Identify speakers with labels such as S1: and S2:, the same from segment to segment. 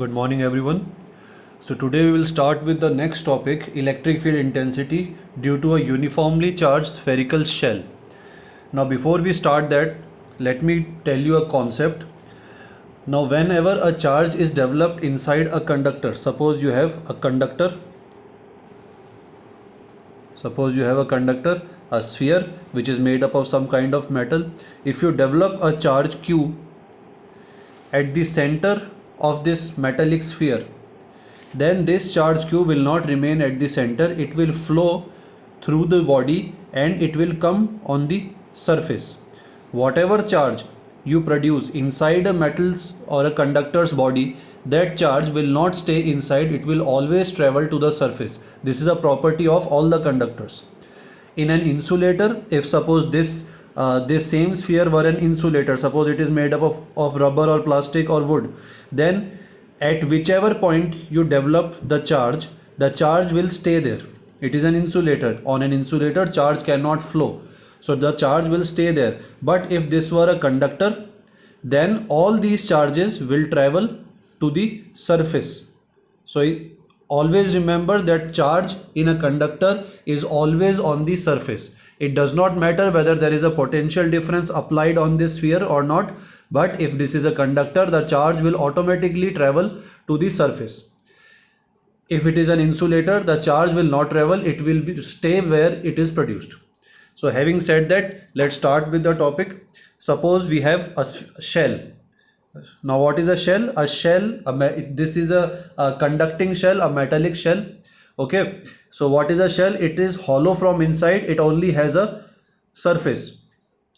S1: Good morning, everyone. So, today we will start with the next topic, electric field intensity due to a uniformly charged spherical shell. Now, before we start that, let me tell you a concept. Now, whenever a charge is developed inside a conductor, suppose you have a conductor, a sphere which is made up of some kind of metal. If you develop a charge Q at the center of this metallic sphere, then this charge q will not remain at the center, it will flow through the body and it will come on the surface. Whatever charge you produce inside a metal's or a conductor's body, that charge will not stay inside, it will always travel to the surface. This is a property of all the conductors. In an insulator, if suppose this same sphere were an insulator, suppose it is made up of rubber or plastic or wood, then at whichever point you develop the charge will stay there. It is an insulator. On an insulator, charge cannot flow, so the charge will stay there. But if this were a conductor, then all these charges will travel to the surface. So always remember that charge in a conductor is always on the surface. It does not matter whether there is a potential difference applied on this sphere or not, but if this is a conductor, the charge will automatically travel to the surface. If it is an insulator, the charge will not travel, it will stay where it is produced. So having said that, let's start with the topic. Suppose we have a shell. Now what is a shell? This is a conducting shell, a metallic shell. Okay, so what is a shell? It is hollow from inside, it only has a surface.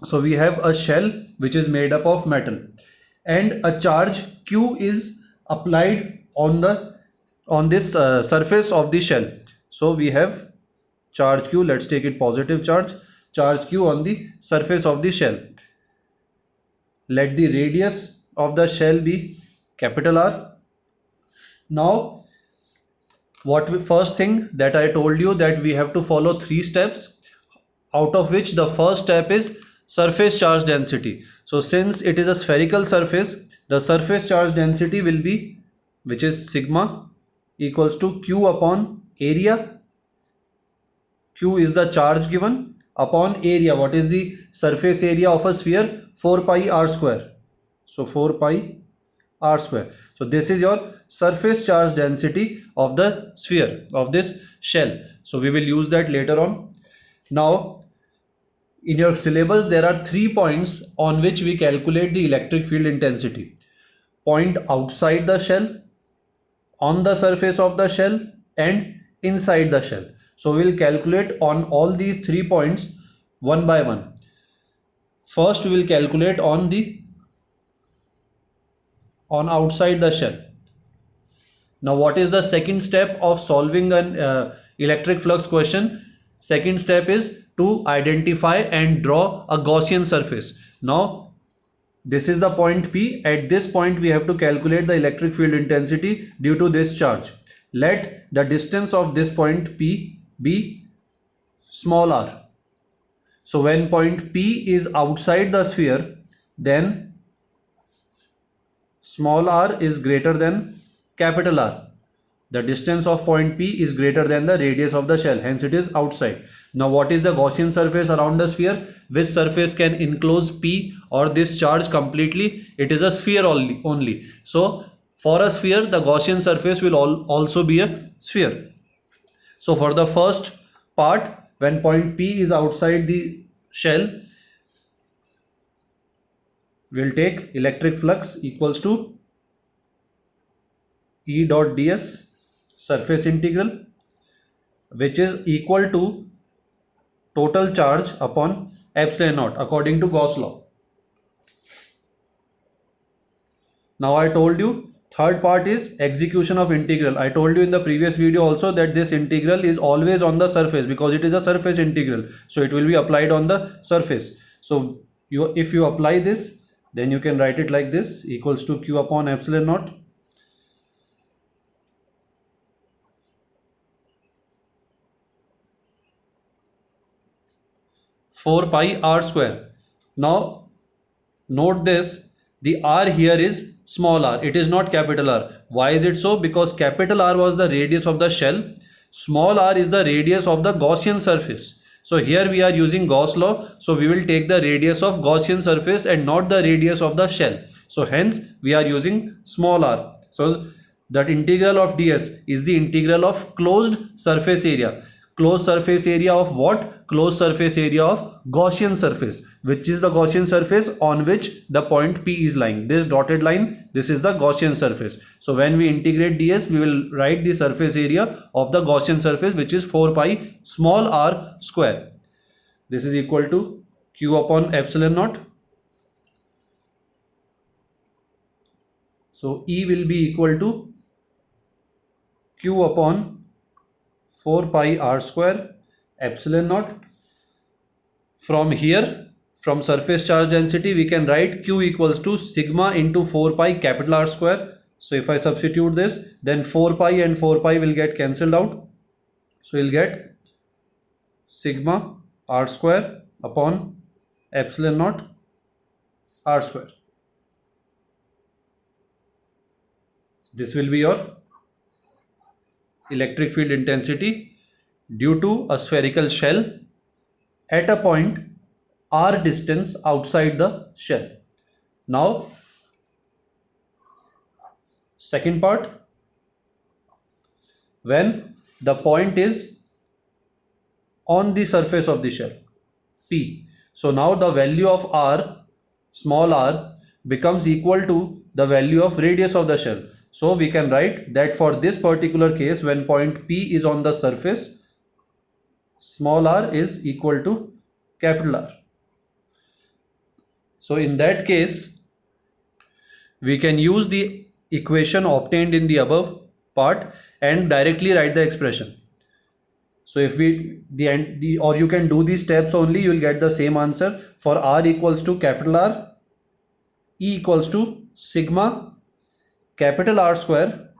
S1: So we have a shell which is made up of metal, and a charge q is applied on this surface of the shell. So we have charge q, let's take it positive charge q on the surface of the shell. Let the radius of the shell be capital R. Now first thing that I told you, that we have to follow 3 steps, out of which the first step is surface charge density. So since it is a spherical surface, the surface charge density will be, which is sigma, equals to q upon area. Q is the charge given, upon area. What is the surface area of a sphere? 4 pi r square. So 4 pi r square. So this is your surface charge density of the sphere, of this shell. So we will use that later on. Now in your syllabus there are 3 points on which we calculate the electric field intensity. Point outside the shell, on the surface of the shell, and inside the shell. So we will calculate on all these 3 points one by one. First we will calculate on outside the shell. Now what is the second step of solving an electric flux question? Second step is to identify and draw a Gaussian surface. Now this is the point P. At this point we have to calculate the electric field intensity due to this charge. Let the distance of this point P be small r. So when point P is outside the sphere, then small r is greater than capital R. The distance of point P is greater than the radius of the shell, hence it is outside. Now what is the Gaussian surface around the sphere? Which surface can enclose P or this charge completely? It is a sphere only. So for a sphere, the Gaussian surface will also be a sphere. So for the first part, when point P is outside the shell, we'll take electric flux equals to E dot ds surface integral, which is equal to total charge upon epsilon naught according to Gauss law. Now I told you third part is execution of integral. I told you in the previous video also that this integral is always on the surface because it is a surface integral, so it will be applied on the surface. So if you apply this, then you can write it like this, equals to q upon epsilon naught. Four pi r square. Now note this, The r here is small r, it is not capital R. Why is it so? Because capital R was the radius of the shell, small r is the radius of the Gaussian surface. So here we are using Gauss law, so we will take the radius of Gaussian surface and not the radius of the shell. So hence we are using small r. So that integral of ds is the integral of closed surface area. Closed surface area of what? Closed surface area of Gaussian surface. Which is the Gaussian surface? On which the point P is lying. This dotted line, this is the Gaussian surface. So when we integrate ds, we will write the surface area of the Gaussian surface, which is 4 pi small r square. This is equal to q upon epsilon naught. So E will be equal to q upon 4 pi r square epsilon naught. From here, from surface charge density, we can write q equals to sigma into 4 pi capital R square. So if I substitute this, then 4 pi and 4 pi will get cancelled out. So you'll get sigma r square upon epsilon naught r square. This will be your electric field intensity due to a spherical shell at a point r distance outside the shell. Now, second part, when the point is on the surface of the shell P. So now the value of r, small r, becomes equal to the value of radius of the shell. So we can write that for this particular case, when point P is on the surface, small r is equal to capital R. So in that case, we can use the equation obtained in the above part and directly write the expression. So if we or you can do these steps only, you will get the same answer. For r equals to capital R, E equals to sigma capital R square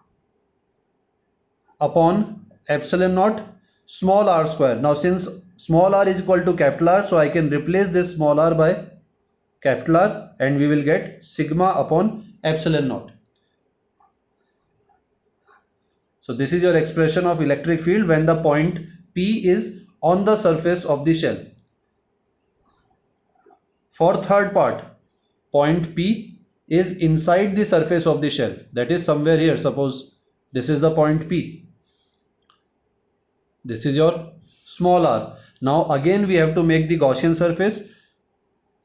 S1: upon epsilon naught small r square. Now since small r is equal to capital R, so I can replace this small r by capital R and we will get sigma upon epsilon naught. So this is your expression of electric field when the point P is on the surface of the shell. For third part, point P is inside the surface of the shell, that is somewhere here. Suppose this is the point P, this is your small r. Now again we have to make the Gaussian surface.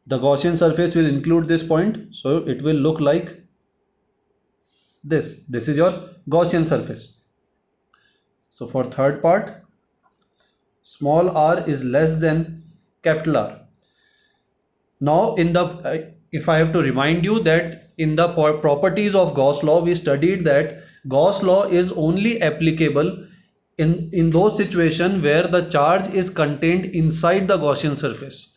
S1: The Gaussian surface will include this point, so it will look like this. This is your Gaussian surface. So for third part, small r is less than capital R. Now in the if I have to remind you that in the properties of Gauss law, we studied that Gauss law is only applicable in those situations where the charge is contained inside the Gaussian surface.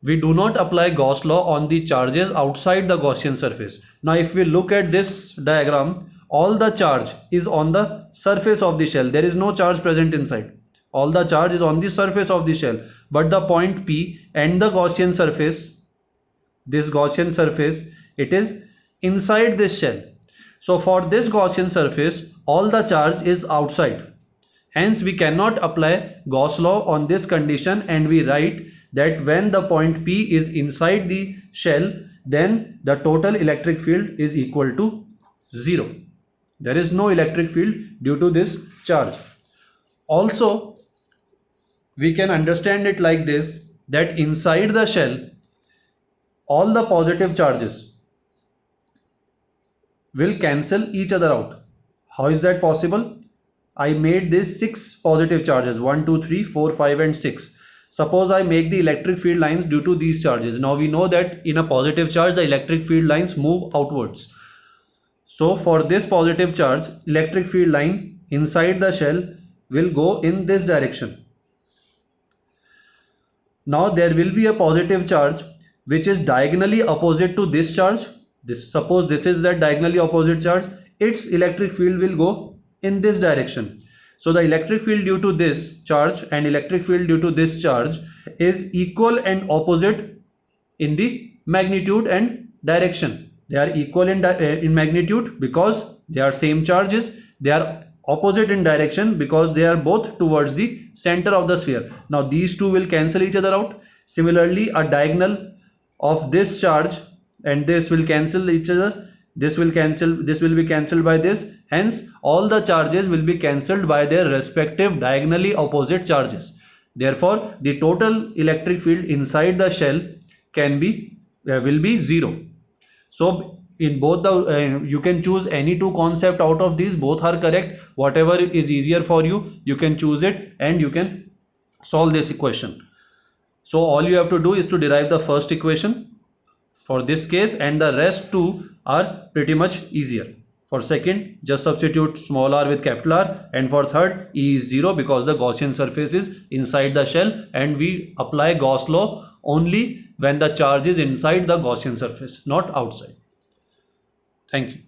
S1: We do not apply Gauss law on the charges outside the Gaussian surface. Now if we look at this diagram, all the charge is on the surface of the shell. There is no charge present inside. All the charge is on the surface of the shell. But the point P and the Gaussian surface, this Gaussian surface, it is inside this shell. So for this Gaussian surface, all the charge is outside. Hence we cannot apply Gauss law on this condition, and we write that when the point P is inside the shell, then the total electric field is equal to 0. There is no electric field due to this charge. Also, we can understand it like this, that inside the shell, all the positive charges will cancel each other out. How is that possible? I made this 6 positive charges, 1, 2, 3, 4, 5 and 6. Suppose I make the electric field lines due to these charges. Now we know that in a positive charge, the electric field lines move outwards. So for this positive charge, electric field line inside the shell will go in this direction. Now there will be a positive charge which is diagonally opposite to this charge. Suppose this is that diagonally opposite charge, its electric field will go in this direction. So the electric field due to this charge and electric field due to this charge is equal and opposite in the magnitude and direction. They are equal in magnitude because they are same charges. They are opposite in direction because they are both towards the center of the sphere. Now these two will cancel each other out. Similarly, a diagonal of this charge and this will cancel each other. This will be cancelled by this. Hence all the charges will be cancelled by their respective diagonally opposite charges. Therefore the total electric field inside the shell can be will be zero. So in both the you can choose any two concept out of these. Both are correct. Whatever is easier for you, you can choose it and you can solve this equation. So all you have to do is to derive the first equation for this case, and the rest two are pretty much easier. For second, just substitute small r with capital R, and for third, E is 0 because the Gaussian surface is inside the shell, and we apply Gauss law only when the charge is inside the Gaussian surface, not outside. Thank you.